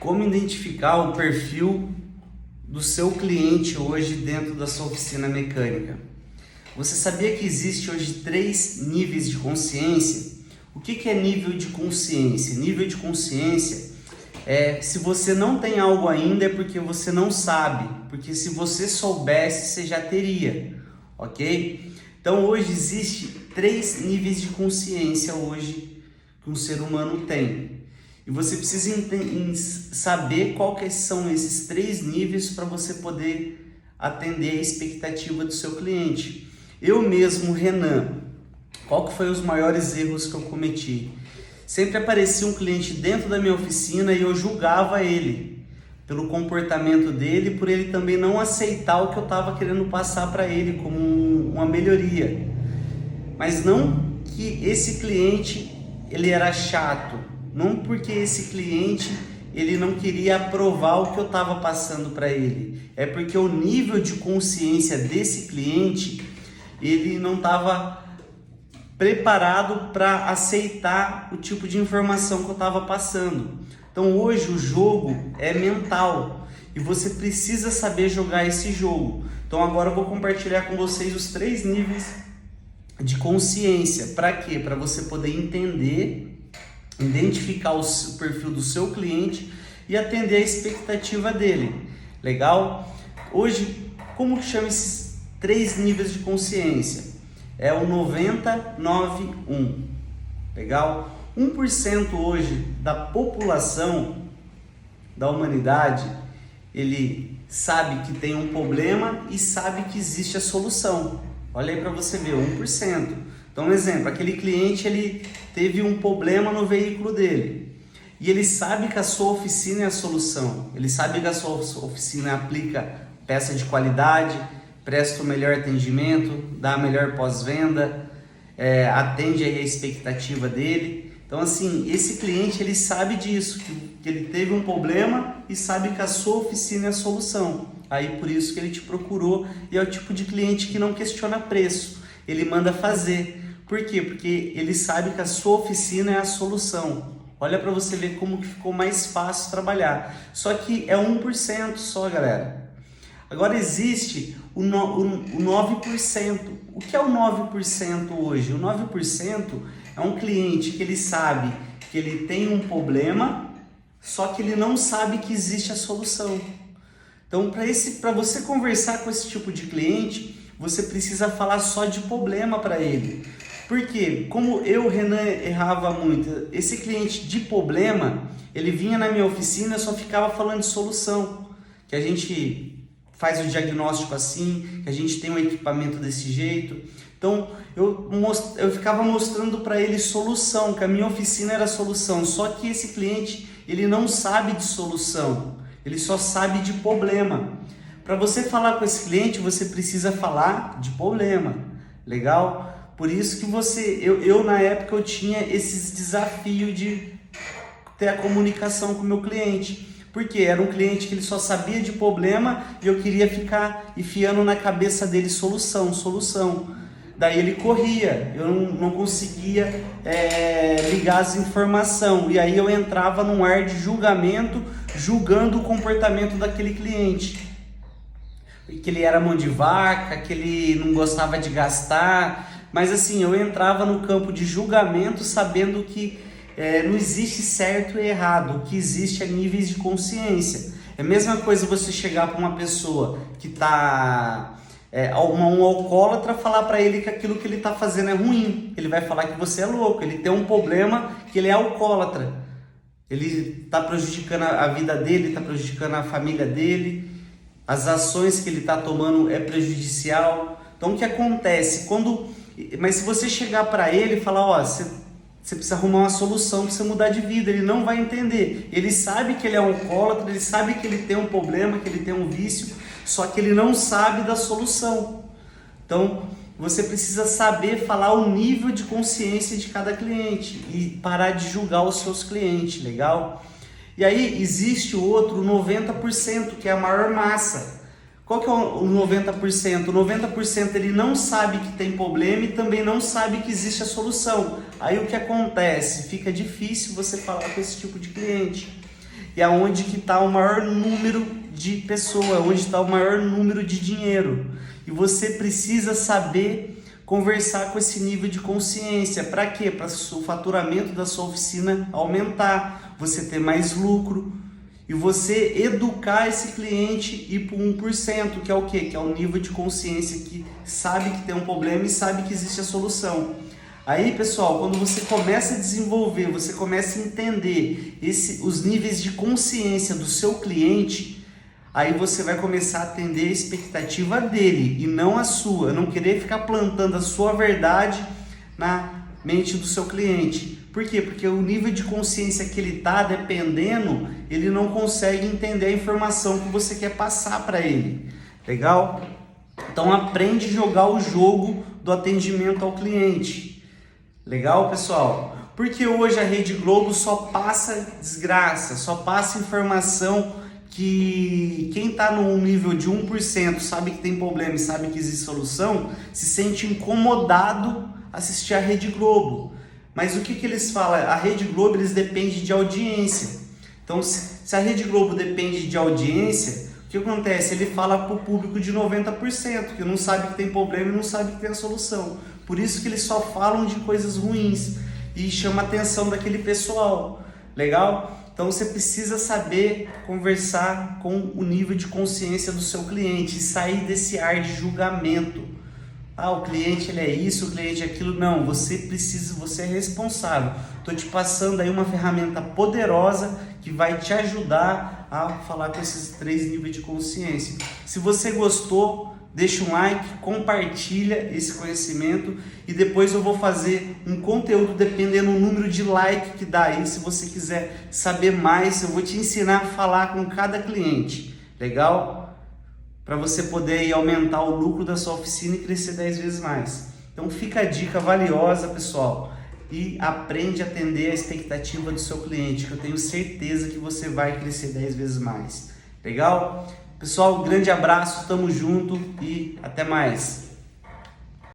Como identificar o perfil do seu cliente hoje dentro da sua oficina mecânica? Você sabia que existe hoje 3 níveis de consciência? O que é nível de consciência? Nível de consciência é, se você não tem algo ainda é porque você não sabe, porque se você soubesse, você já teria, ok? Então hoje existe 3 níveis de consciência hoje que um ser humano tem. E você precisa saber quais são esses 3 níveis para você poder atender a expectativa do seu cliente. Eu mesmo, Renan, qual que foi os maiores erros que eu cometi? Sempre aparecia um cliente dentro da minha oficina e eu julgava ele pelo comportamento dele, por ele também não aceitar o que eu estava querendo passar para ele como uma melhoria. Mas não que esse cliente ele era chato, não porque esse cliente ele não queria aprovar o que eu estava passando para ele, é porque o nível de consciência desse cliente ele não estava preparado para aceitar o tipo de informação que eu estava passando. Então hoje o jogo é mental e você precisa saber jogar esse jogo. Então agora eu vou compartilhar com vocês os 3 níveis de consciência. Para quê? Para você poder entender, identificar o perfil do seu cliente e atender a expectativa dele. Legal? Hoje, como que chama esses 3 níveis de consciência? É o 90-9-1. Legal? 1% hoje da população da humanidade, ele sabe que tem um problema e sabe que existe a solução. Olha aí para você ver, 1%. Então, um exemplo, aquele cliente ele teve um problema no veículo dele e ele sabe que a sua oficina é a solução. Ele sabe que a sua oficina aplica peça de qualidade, presta o melhor atendimento, dá a melhor pós-venda, atende aí a expectativa dele. Então, assim, esse cliente ele sabe disso, que ele teve um problema e sabe que a sua oficina é a solução. Aí por isso que ele te procurou e é o tipo de cliente que não questiona preço, ele manda fazer. Por quê? Porque ele sabe que a sua oficina é a solução. Olha para você ver como que ficou mais fácil trabalhar. Só que é 1% só, galera. Agora existe o 9%. O que é o 9% hoje? O 9% é um cliente que ele sabe que ele tem um problema, só que ele não sabe que existe a solução. Então, para você conversar com esse tipo de cliente, você precisa falar só de problema para ele. Por quê? Como eu, Renan, errava muito. Esse cliente de problema, ele vinha na minha oficina e só ficava falando de solução. Que a gente faz o diagnóstico assim, que a gente tem um equipamento desse jeito. Então, eu ficava mostrando para ele solução, que a minha oficina era solução. Só que esse cliente, ele não sabe de solução. Ele só sabe de problema. Para você falar com esse cliente, você precisa falar de problema. Legal? Por isso que eu na época eu tinha esses desafios de ter a comunicação com o meu cliente. Porque era um cliente que ele só sabia de problema e eu queria ficar enfiando na cabeça dele solução. Daí ele corria, eu não conseguia ligar as informações. E aí eu entrava num ar de julgamento, julgando o comportamento daquele cliente. Que ele era mão de vaca, que ele não gostava de gastar. Mas assim, eu entrava no campo de julgamento sabendo que não existe certo e errado. O que existe é níveis de consciência. É a mesma coisa você chegar para uma pessoa que está... um alcoólatra, falar para ele que aquilo que ele está fazendo é ruim. Ele vai falar que você é louco, ele tem um problema, que ele é alcoólatra. Ele está prejudicando a vida dele, está prejudicando a família dele, as ações que ele está tomando é prejudicial. Então o que acontece? Mas se você chegar para ele e falar, você precisa arrumar uma solução para você mudar de vida, ele não vai entender. Ele sabe que ele é um alcoólatra, ele sabe que ele tem um problema, que ele tem um vício, só que ele não sabe da solução. Então, você precisa saber falar o nível de consciência de cada cliente e parar de julgar os seus clientes, legal? E aí existe o outro 90%, que é a maior massa. Qual que é o 90%? O 90% ele não sabe que tem problema e também não sabe que existe a solução. Aí o que acontece? Fica difícil você falar com esse tipo de cliente. e aonde que está o maior número de pessoas, onde está o maior número de dinheiro. E você precisa saber conversar com esse nível de consciência. Para quê? Para o faturamento da sua oficina aumentar, você ter mais lucro e você educar esse cliente e ir para o 1%, que é o quê? Que é o nível de consciência que sabe que tem um problema e sabe que existe a solução. Aí, pessoal, quando você começa a desenvolver, você começa a entender os níveis de consciência do seu cliente, aí você vai começar a atender a expectativa dele e não a sua. Não querer ficar plantando a sua verdade na mente do seu cliente. Por quê? Porque o nível de consciência que ele está dependendo, ele não consegue entender a informação que você quer passar para ele. Legal? Então aprende a jogar o jogo do atendimento ao cliente. Legal, pessoal? Porque hoje a Rede Globo só passa desgraça, só passa informação que quem está no nível de 1% sabe que tem problema e sabe que existe solução, se sente incomodado assistir a Rede Globo. Mas o que eles falam? A Rede Globo, eles dependem de audiência. Então, se a Rede Globo depende de audiência, o que acontece? Ele fala para o público de 90%, que não sabe que tem problema e não sabe que tem a solução. Por isso que eles só falam de coisas ruins e chama a atenção daquele pessoal. Legal? Então você precisa saber conversar com o nível de consciência do seu cliente e sair desse ar de julgamento. Ah, o cliente ele é isso, o cliente é aquilo. Não, você é responsável. Estou te passando aí uma ferramenta poderosa que vai te ajudar a falar com esses 3 níveis de consciência. Se você gostou, deixa um like, compartilha esse conhecimento e depois eu vou fazer um conteúdo dependendo do número de like que dá aí. Se você quiser saber mais, eu vou te ensinar a falar com cada cliente. Legal? Para você poder aí aumentar o lucro da sua oficina e crescer 10 vezes mais. Então fica a dica valiosa, pessoal, e aprende a atender a expectativa do seu cliente, que eu tenho certeza que você vai crescer 10 vezes mais. Legal? Pessoal, um grande abraço, tamo junto e até mais.